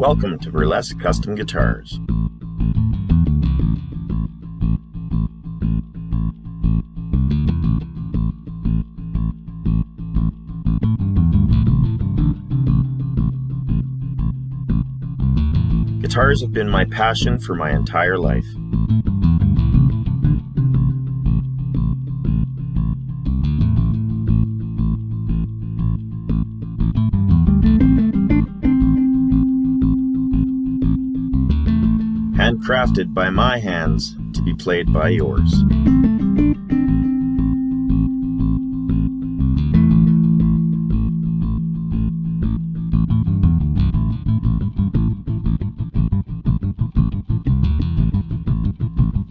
Welcome to Burlesk Custom Guitars. Guitars have been my passion for my entire life. Handcrafted by my hands to be played by yours.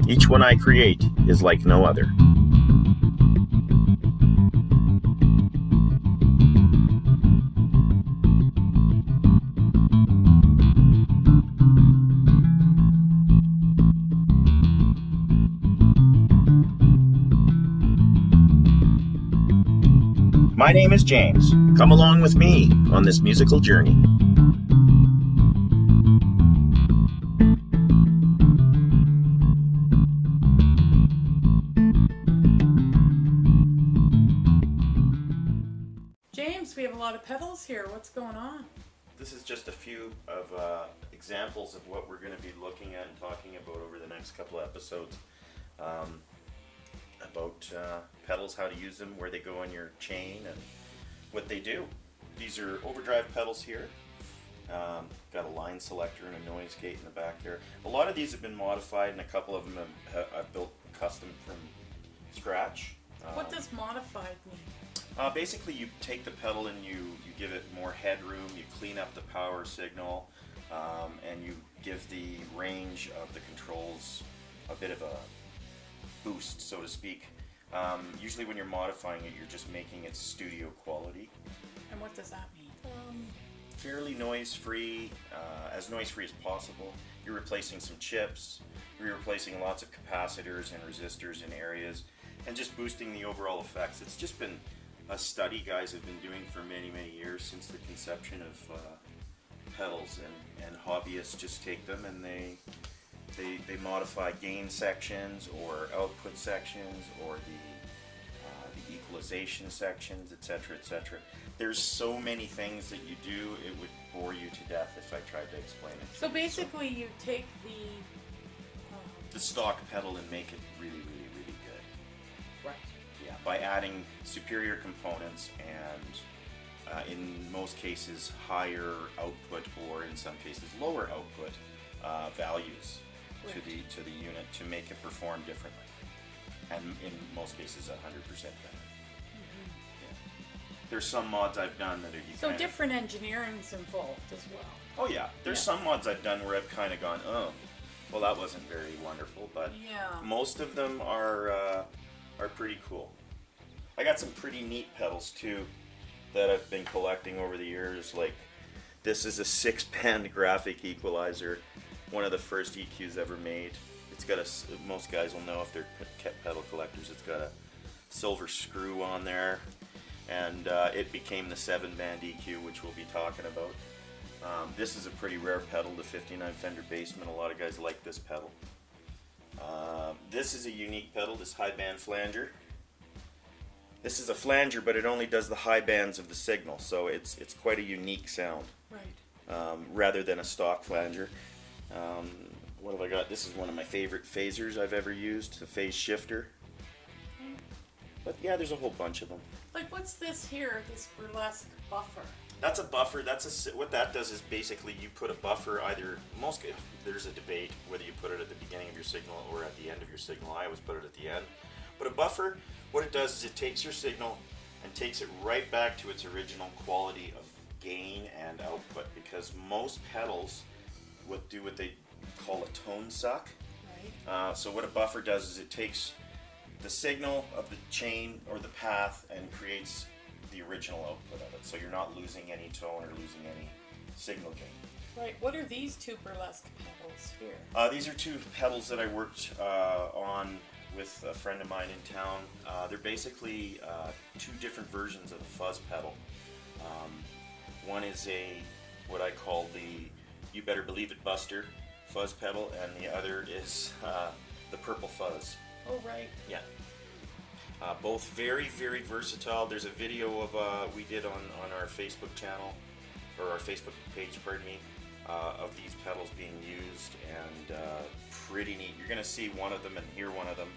Each one I create is like no other. My name is James. Come along with me on this musical journey. James, we have a lot of pedals here. What's going on? This is just a few of examples of what we're going to be looking at and talking about over the next couple of episodes. About pedals, how to use them, where they go in your chain, and what they do. These are overdrive pedals here. Got a line selector and a noise gate in the back there. A lot of these have been modified, and a couple of them I've built custom from scratch. What does modified mean? Basically, you take the pedal and you give it more headroom, you clean up the power signal, and you give the range of the controls a bit of a boost, so to speak. Usually when you're modifying it, you're just making it studio quality. And what does that mean? Fairly noise-free, as noise-free as possible. You're replacing some chips, you're replacing lots of capacitors and resistors in areas, and just boosting the overall effects. It's just been a study guys have been doing for many, many years since the conception of pedals, and hobbyists just take them and they modify gain sections or output sections or the equalization sections, etc., etc. There's so many things that you do, it would bore you to death if I tried to explain it. So basically you take the stock pedal and make it really, really, really good. Right. Yeah, by adding superior components and in most cases higher output, or in some cases lower output values. Right. to the unit to make it perform differently, and in most cases 100% better. Yeah. There's some mods I've done that are so different engineering's involved as well. Oh yeah, there's some mods I've done where I've kind of gone, oh, well that wasn't very wonderful, but most of them are pretty cool. I got some pretty neat pedals too that I've been collecting over the years. Like this is a 6-band graphic equalizer. One of the first EQs ever made. It's got most guys will know if they're pedal collectors, it's got a silver screw on there, and it became the 7-band EQ, which we'll be talking about. This is a pretty rare pedal, the 59 Fender Bassman. A lot of guys like this pedal. This is a unique pedal, this high band flanger. This is a flanger, but it only does the high bands of the signal, so it's quite a unique sound. Right. Rather than a stock flanger. What have I got? This is one of my favorite phasers I've ever used, the phase shifter. Okay. But yeah, there's a whole bunch of them. Like what's this here, this burlesque buffer? That's a buffer. What that does is basically you put a buffer there's a debate whether you put it at the beginning of your signal or at the end of your signal. I always put it at the end. But a buffer, what it does is it takes your signal and takes it right back to its original quality of gain and output, because most pedals do what they call a tone suck. Right. So what a buffer does is it takes the signal of the chain or the path and creates the original output of it. So you're not losing any tone or losing any signal gain. Right. What are these two burlesque pedals here? These are two pedals that I worked on with a friend of mine in town. They're basically two different versions of the fuzz pedal. One is what I call the You Better Believe It Buster fuzz pedal, and the other is the Purple Fuzz. Oh, right. Yeah. Both very, very versatile. There's a video of we did on our Facebook channel, or our Facebook page, pardon me, of these pedals being used, and pretty neat. You're gonna see one of them and hear one of them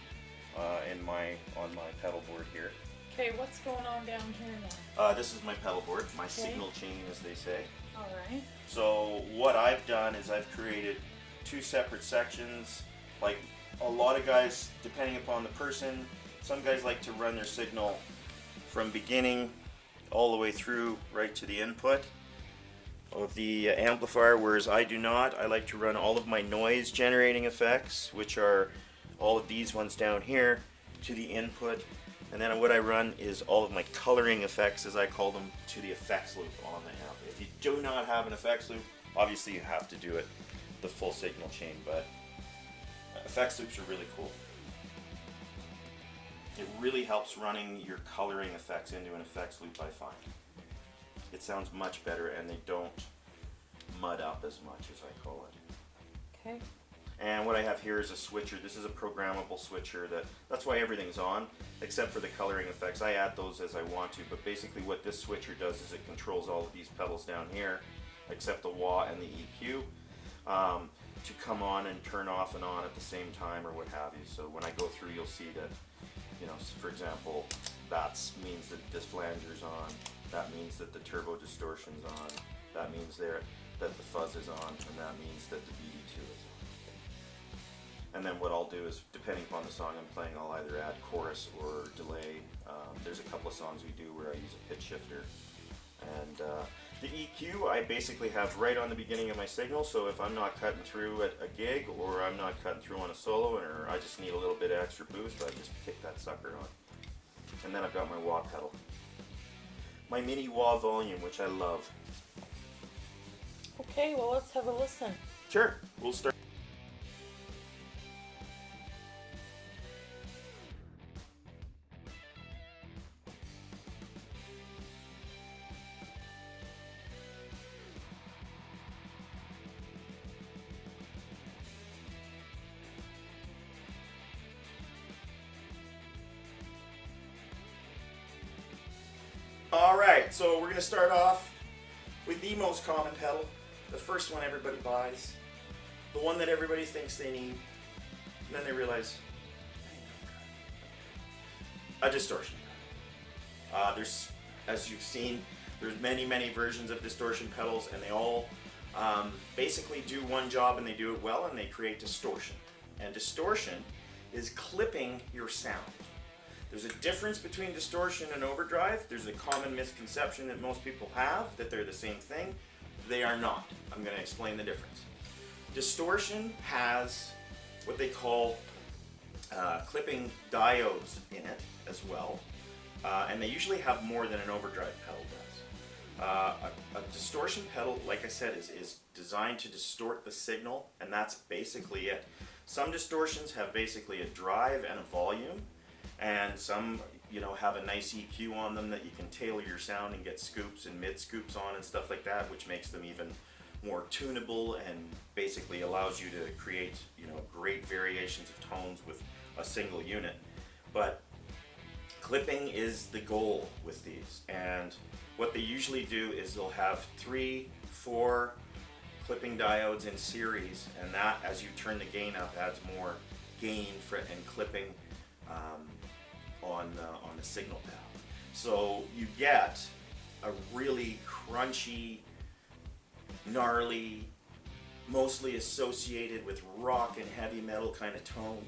on my pedal board here. Okay, what's going on down here now? This is my pedal board, my signal chain, as they say. All right. So what I've done is I've created two separate sections. Like a lot of guys, depending upon the person, some guys like to run their signal from beginning all the way through right to the input of the amplifier, whereas I do not. I like to run all of my noise generating effects, which are all of these ones down here, to the input, and then what I run is all of my coloring effects, as I call them, to the effects loop on the amp. If you do not have an effects loop, obviously you have to do it the full signal chain, but effects loops are really cool. It really helps running your coloring effects into an effects loop, I find. It sounds much better, and they don't mud up as much, as I call it. Okay. And what I have here is a switcher. This is a programmable switcher. That's why everything's on, except for the coloring effects. I add those as I want to, but basically what this switcher does is it controls all of these pedals down here, except the wah and the EQ, to come on and turn off and on at the same time, or what have you. So when I go through, you'll see that, you know, for example, that means that this flanger's on, that means that the turbo distortion's on, that means that the fuzz is on, and that means that the BD2 is on. And then what I'll do is, depending upon the song I'm playing, I'll either add chorus or delay. There's a couple of songs we do where I use a pitch shifter. And the EQ I basically have right on the beginning of my signal, so if I'm not cutting through at a gig, or I'm not cutting through on a solo, or I just need a little bit of extra boost, I just kick that sucker on. And then I've got my wah pedal. My mini wah volume, which I love. Okay, well, let's have a listen. Sure, we'll start. Alright, so we're going to start off with the most common pedal, the first one everybody buys, the one that everybody thinks they need, and then they realize, a distortion. There's, as you've seen, there's many versions of distortion pedals, and they all basically do one job, and they do it well, and they create distortion. And distortion is clipping your sound. There's a difference between distortion and overdrive. There's a common misconception that most people have, that they're the same thing. They are not. I'm going to explain the difference. Distortion has what they call clipping diodes in it as well, and they usually have more than an overdrive pedal does. A distortion pedal, like I said, is designed to distort the signal, and that's basically it. Some distortions have basically a drive and a volume, and some, you know, have a nice EQ on them that you can tailor your sound and get scoops and mid scoops on and stuff like that, which makes them even more tunable and basically allows you to create, you know, great variations of tones with a single unit. But clipping is the goal with these, and what they usually do is they'll have 3-4 clipping diodes in series, and that, as you turn the gain up, adds more gain and clipping on the signal pad. So you get a really crunchy, gnarly, mostly associated with rock and heavy metal kind of tone,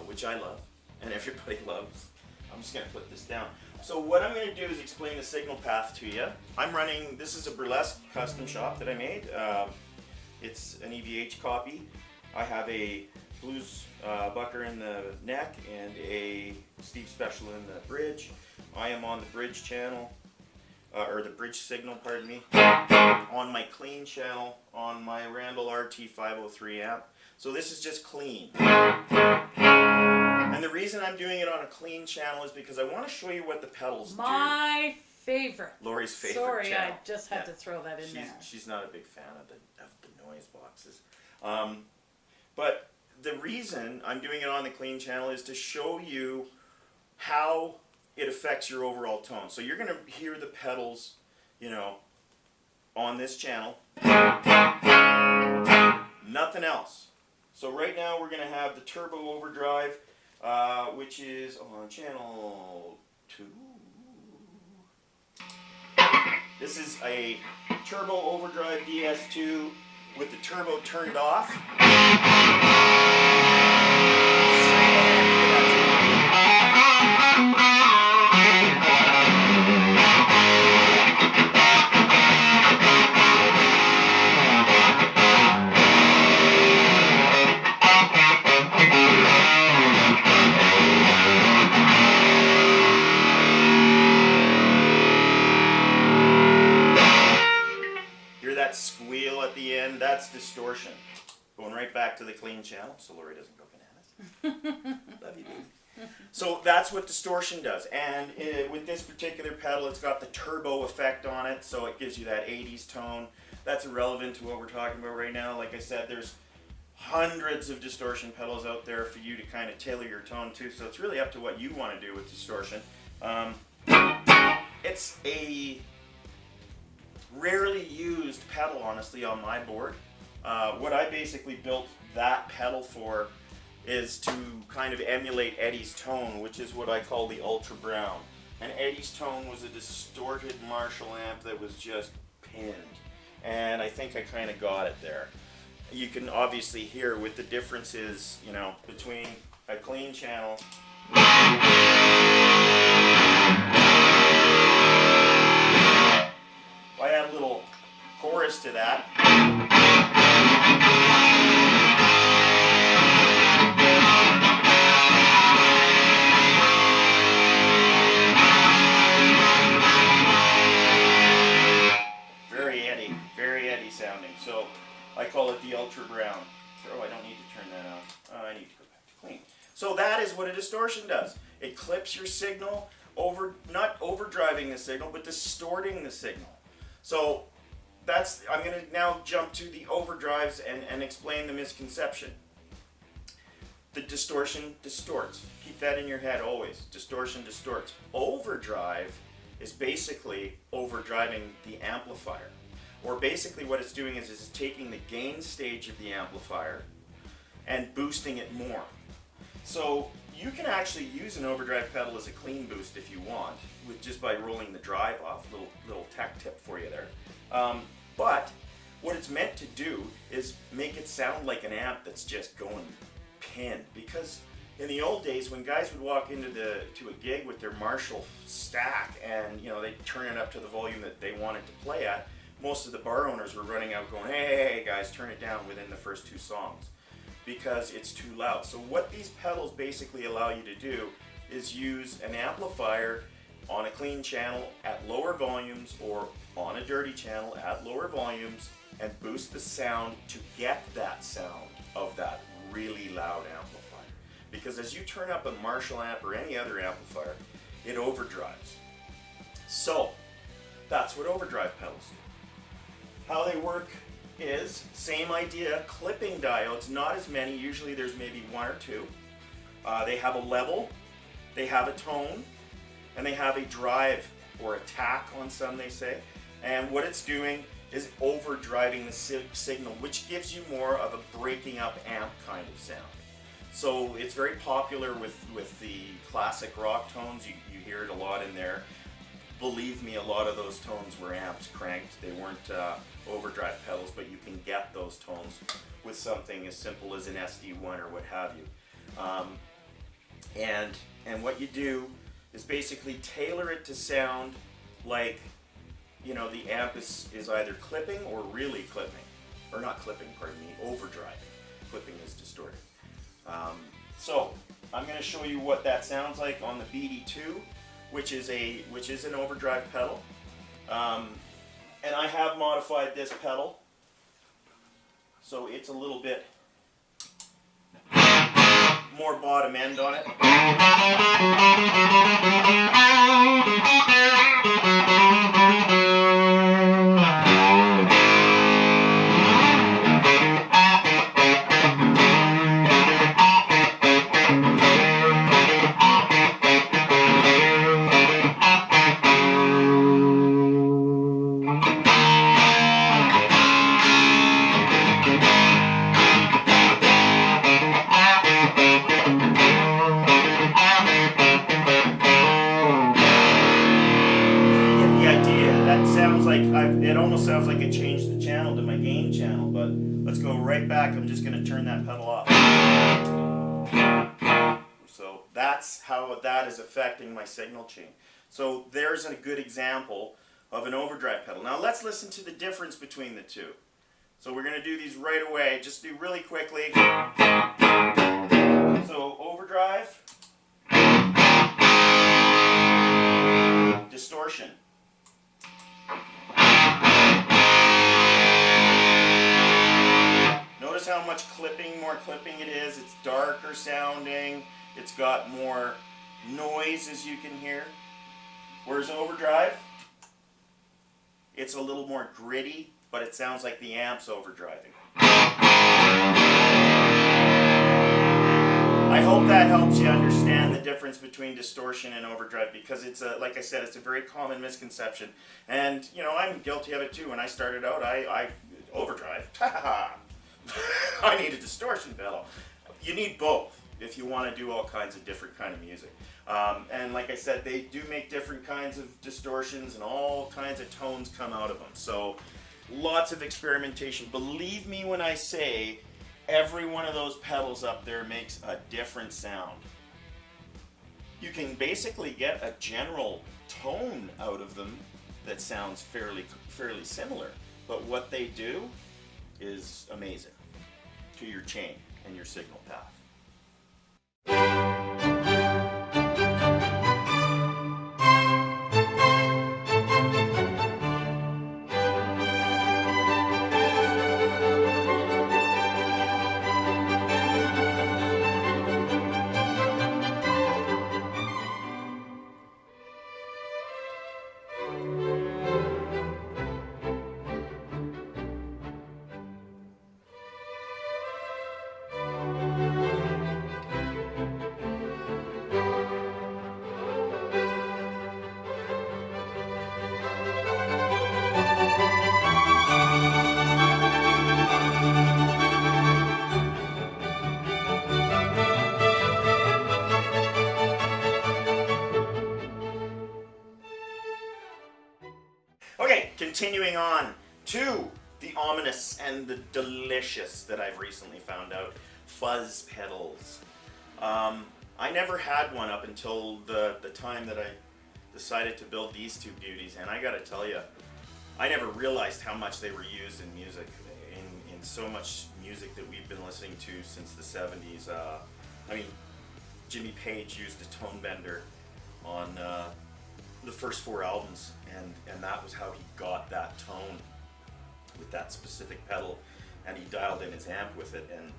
which I love and everybody loves. I'm just going to put this down. So what I'm going to do is explain the signal path to you. I'm running, this is a Burlesk custom shop that I made. It's an EVH copy. I have a blues bucker in the neck and a Steve Special in the bridge. I am on the bridge channel, or the bridge signal, pardon me, on my clean channel on my Randall RT503 amp. So this is just clean. And the reason I'm doing it on a clean channel is because I want to show you what the pedals do. My favorite. Lori's favorite Sorry, channel. I just had to throw that in there. She's not a big fan of the noise boxes. But the reason I'm doing it on the clean channel is to show you how it affects your overall tone. So you're going to hear the pedals, you know, on this channel. Nothing else. So right now we're going to have the turbo overdrive, which is on channel 2. This is a turbo overdrive DS2 with the turbo turned off. That squeal at the end, that's distortion. Going right back to the clean channel so Lori doesn't go bananas. Love you, baby. So that's what distortion does. And with this particular pedal, it's got the turbo effect on it, so it gives you that 80s tone. That's irrelevant to what we're talking about right now. Like I said, there's hundreds of distortion pedals out there for you to kind of tailor your tone to, so it's really up to what you want to do with distortion. It's a rarely used pedal, honestly, on my board. What I basically built that pedal for is to kind of emulate Eddie's tone, which is what I call the Ultra Brown. And Eddie's tone was a distorted Marshall amp that was just pinned. And I think I kind of got it there. You can obviously hear with the differences, you know, between a clean channel I add a little chorus to that. Very Eddie sounding. So I call it the Ultra Brown. Oh, I don't need to turn that off. I need to go back to clean. So that is what a distortion does. It clips your signal over, not overdriving the signal, but distorting the signal. So that's, I'm going to now jump to the overdrives and explain the misconception. The distortion distorts. Keep that in your head always. Distortion distorts. Overdrive is basically overdriving the amplifier. Or basically what it's doing is it's taking the gain stage of the amplifier and boosting it more. So you can actually use an overdrive pedal as a clean boost if you want, with just by rolling the drive off. Little tech tip for you there. But what it's meant to do is make it sound like an amp that's just going pinned. Because in the old days, when guys would walk into a gig with their Marshall stack and they'd turn it up to the volume that they wanted to play at, most of the bar owners were running out going, hey guys, turn it down within the first 2 songs because it's too loud. So what these pedals basically allow you to do is use an amplifier on a clean channel at lower volumes or on a dirty channel at lower volumes and boost the sound to get that sound of that really loud amplifier. Because as you turn up a Marshall amp or any other amplifier, it overdrives. So that's what overdrive pedals do. How they work is, same idea, clipping diodes, not as many, usually there's maybe 1 or 2. They have a level, they have a tone, and they have a drive or attack on some, they say. And what it's doing is overdriving the signal, which gives you more of a breaking up amp kind of sound. So it's very popular with the classic rock tones. You hear it a lot in there. Believe me, a lot of those tones were amps cranked. They weren't overdrive pedals, but you can get those tones with something as simple as an SD1 or what have you. And what you do is basically tailor it to sound like, the amp is either clipping or really clipping. Or not clipping, pardon me, overdriving. Clipping is distorted. So I'm going to show you what that sounds like on the BD2, which is an overdrive pedal. And I have modified this pedal, so it's a little bit more bottom end on it. that sounds like, it almost sounds like I changed the channel to my gain channel, but let's go right back. I'm just going to turn that pedal off. So that's how that is affecting my signal chain. So there's a good example of an overdrive pedal. Now let's listen to the difference between the two. So we're going to do these right away. Just do really quickly. So overdrive, distortion. Notice how much more clipping it is. It's darker sounding. It's got more noise, as you can hear. Whereas overdrive, it's a little more gritty, but it sounds like the amp's overdriving. I hope that helps you understand the difference between distortion and overdrive, because it's like I said, it's a very common misconception. And you know, I'm guilty of it too. When I started out, I overdrive. I need a distortion pedal. You need both if you want to do all kinds of different kind of music. And like I said, they do make different kinds of distortions, and all kinds of tones come out of them. So lots of experimentation. Believe me when I say every one of those pedals up there makes a different sound. You can basically get a general tone out of them that sounds fairly similar, but what they do is amazing to your chain and your signal path. Okay, continuing on to the ominous and the delicious that I've recently found out, fuzz pedals. I never had one up until the time that I decided to build these two beauties, and I gotta tell you, I never realized how much they were used in music, in so much music that we've been listening to since the 70s. I mean, Jimmy Page used a tone bender on the first 4 albums, and that was how he got that tone with that specific pedal, and he dialed in his amp with it. And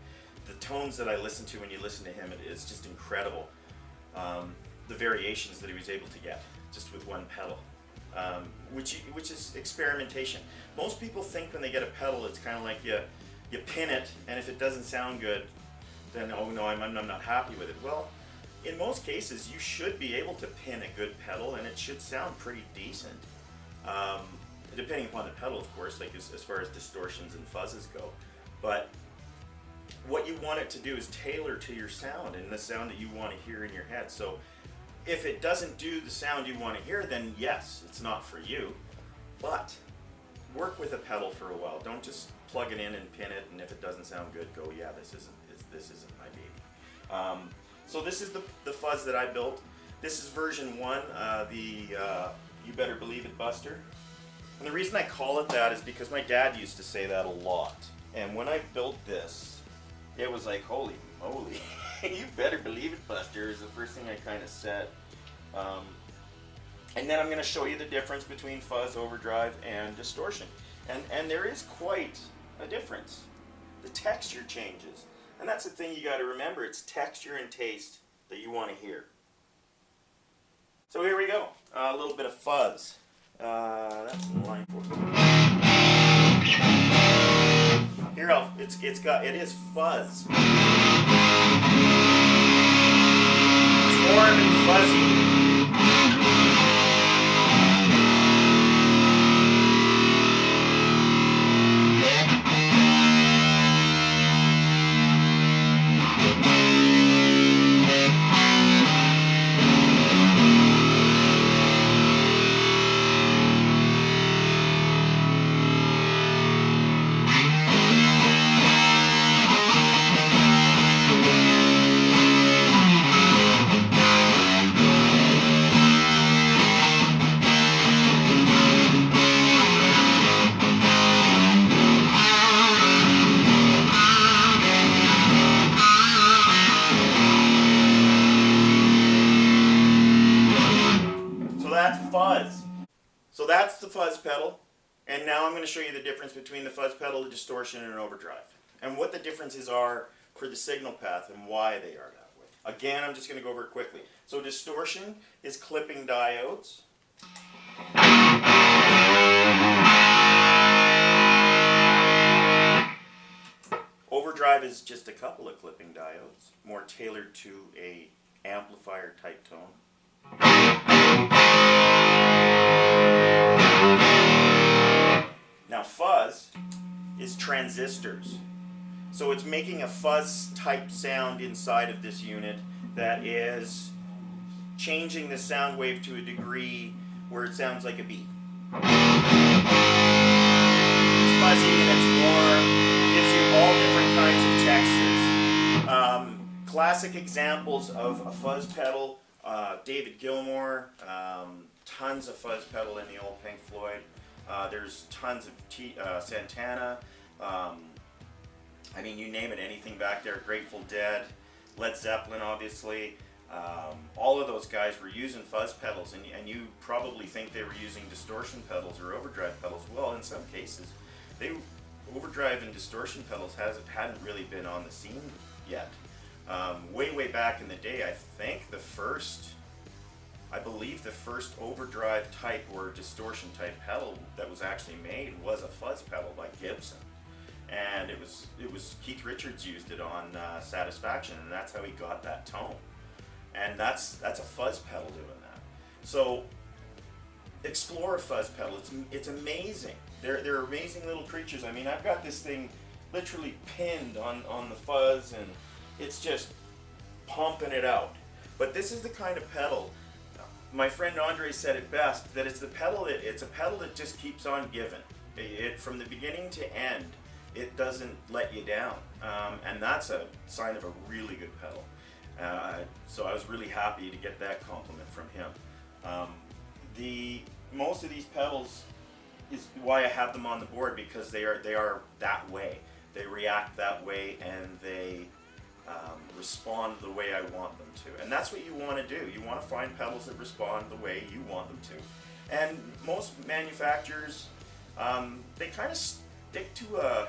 the tones that I listen to when you listen to him, it's just incredible. The variations that he was able to get just with one pedal, which is experimentation. Most people think when they get a pedal, it's kind of like you pin it, and if it doesn't sound good, then oh no, I'm not happy with it. Well, in most cases, you should be able to pin a good pedal, and it should sound pretty decent. Depending upon the pedal, of course, like as far as distortions and fuzzes go. But what you want it to do is tailor to your sound and the sound that you want to hear in your head. So if it doesn't do the sound you want to hear, then yes, it's not for you. But work with a pedal for a while. Don't just plug it in and pin it, and if it doesn't sound good, go, yeah, this isn't my baby. So this is the fuzz that I built. This is version 1, You Better Believe It Buster. And the reason I call it that is because my dad used to say that a lot. And when I built this, it was like, holy moly, you better believe it, Buster, is the first thing I kind of said. And then I'm going to show you the difference between fuzz, overdrive, and distortion. And there is quite a difference. The texture changes. And that's the thing you got to remember. It's texture and taste that you want to hear. So here we go. A little bit of fuzz. That's in line 4. Here, it is fuzz. It's warm and fuzzy. fuzz pedal, and now I'm going to show you the difference between the fuzz pedal, the distortion, and an overdrive, and what the differences are for the signal path and why they are that way. Again, I'm just going to go over it quickly. So distortion is clipping diodes. Overdrive is just a couple of clipping diodes, more tailored to a amplifier type tone. Now fuzz is transistors. So it's making a fuzz type sound inside of this unit that is changing the sound wave to a degree where it sounds like a beat. It's fuzzy and it's warm, gives you all different kinds of textures. Classic examples of a fuzz pedal, David Gilmour, tons of fuzz pedal in the old Pink Floyd. There's tons of Santana. I mean, you name it, anything back there. Grateful Dead, Led Zeppelin, obviously. All of those guys were using fuzz pedals, and you probably think they were using distortion pedals or overdrive pedals. Well, in some cases, overdrive and distortion pedals hadn't really been on the scene yet. Way back in the day, I believe the first overdrive type or distortion type pedal that was actually made was a fuzz pedal by Gibson. And it was Keith Richards used it on Satisfaction, and that's how he got that tone. And that's a fuzz pedal doing that. So explore a fuzz pedal. It's amazing. They're amazing little creatures. I mean, I've got this thing literally pinned on the fuzz, and it's just pumping it out. But this is the kind of pedal. My friend Andre said it best, that it's a pedal that just keeps on giving. From the beginning to end, it doesn't let you down, and that's a sign of a really good pedal. So I was really happy to get that compliment from him. Most of these pedals is why I have them on the board, because they are that way. They react that way, and they respond the way I want them to. And that's what you want to do. You want to find pedals that respond the way you want them to. And most manufacturers, they kind of stick to a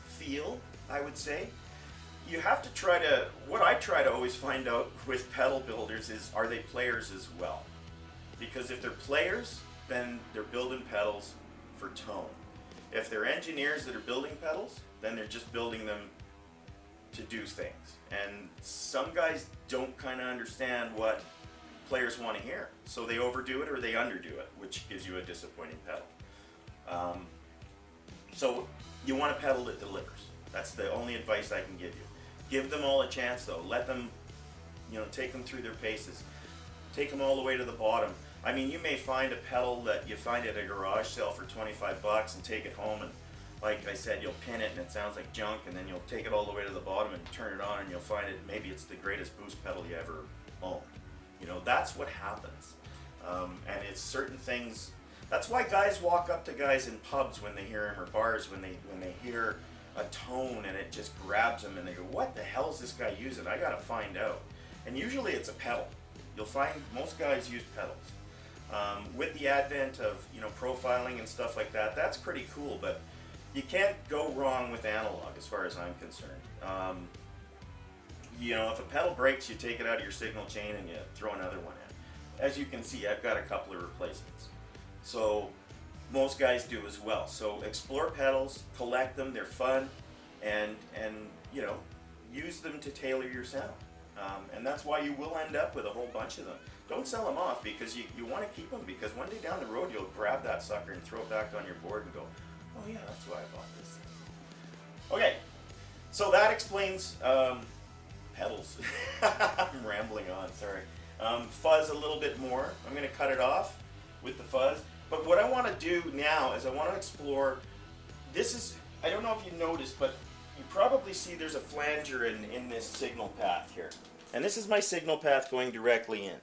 feel, I would say. You have to what I try to always find out with pedal builders is, are they players as well? Because if they're players, then they're building pedals for tone. If they're engineers that are building pedals, then they're just building them to do things. And some guys don't kind of understand what players want to hear. So they overdo it or they underdo it, which gives you a disappointing pedal. So you want a pedal that delivers. That's the only advice I can give you. Give them all a chance though. Let them, take them through their paces. Take them all the way to the bottom. I mean, you may find a pedal that you find at a garage sale for $25 and take it home, and like I said, you'll pin it and it sounds like junk, and then you'll take it all the way to the bottom and turn it on and you'll find maybe it's the greatest boost pedal you ever owned. That's what happens. And it's certain things. That's why guys walk up to guys in pubs when they hear them, or bars when they hear a tone and it just grabs them and they go, what the hell is this guy using? I gotta find out. And usually it's a pedal. You'll find most guys use pedals. With the advent of profiling and stuff like that, that's pretty cool, but you can't go wrong with analog as far as I'm concerned. If a pedal breaks, you take it out of your signal chain and you throw another one in. As you can see, I've got a couple of replacements. So most guys do as well. So explore pedals, collect them, they're fun, and use them to tailor your sound. And that's why you will end up with a whole bunch of them. Don't sell them off, because you want to keep them, because one day down the road you'll grab that sucker and throw it back on your board and go, oh yeah, that's why I bought this thing. Okay, so that explains pedals. I'm rambling on, sorry. Fuzz a little bit more. I'm going to cut it off with the fuzz. But what I want to do now is I want to explore, I don't know if you noticed, but you probably see there's a flanger in this signal path here. And this is my signal path going directly in.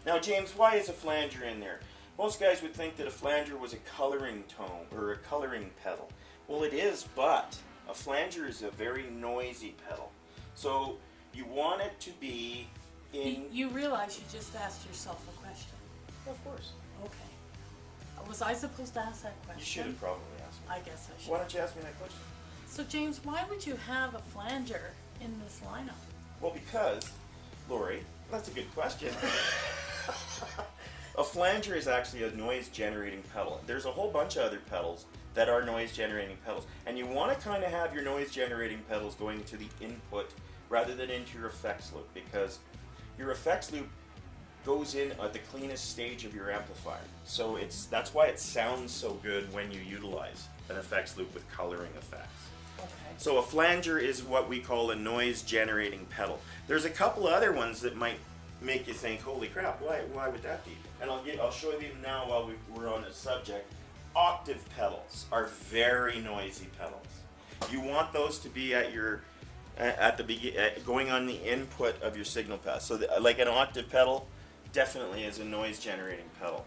Now, James, why is a flanger in there? Most guys would think that a flanger was a coloring tone or a coloring pedal. Well, it is, but a flanger is a very noisy pedal. So you want it to be in... You realize you just asked yourself a question. Of course. Okay. Was I supposed to ask that question? You should have probably asked me. I guess I should. Why don't you ask me that question? So James, why would you have a flanger in this lineup? Well, because, Lori, that's a good question. A flanger is actually a noise-generating pedal. There's a whole bunch of other pedals that are noise-generating pedals. And you want to kind of have your noise-generating pedals going to the input rather than into your effects loop, because your effects loop goes in at the cleanest stage of your amplifier. So that's why it sounds so good when you utilize an effects loop with coloring effects. Okay. So a flanger is what we call a noise-generating pedal. There's a couple other ones that might make you think, holy crap, why would that be? And I'll show you now while we're on the subject. Octave pedals are very noisy pedals. You want those to be at your going on the input of your signal path. So like an octave pedal definitely is a noise-generating pedal.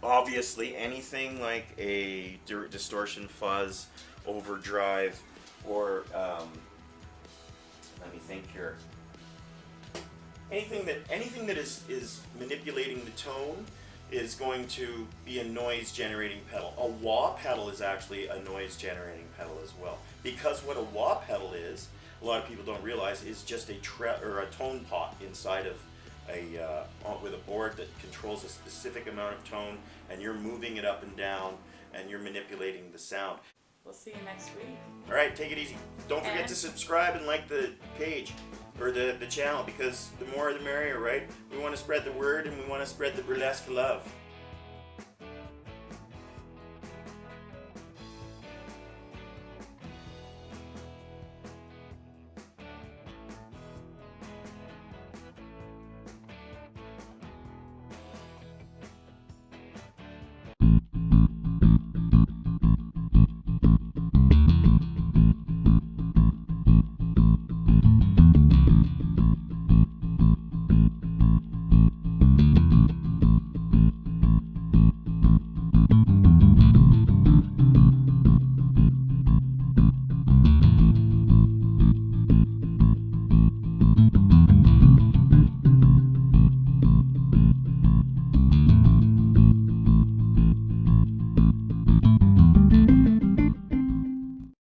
Obviously, anything like a distortion, fuzz, overdrive, or let me think here. Anything that is manipulating the tone is going to be a noise-generating pedal. A wah pedal is actually a noise-generating pedal as well, because what a wah pedal is, a lot of people don't realize, is just a tone pot inside of with a board that controls a specific amount of tone, and you're moving it up and down, and you're manipulating the sound. We'll see you next week. All right, take it easy. Don't forget to subscribe and like the page or the channel, because the more the merrier, right? We want to spread the word, and we want to spread the burlesque love.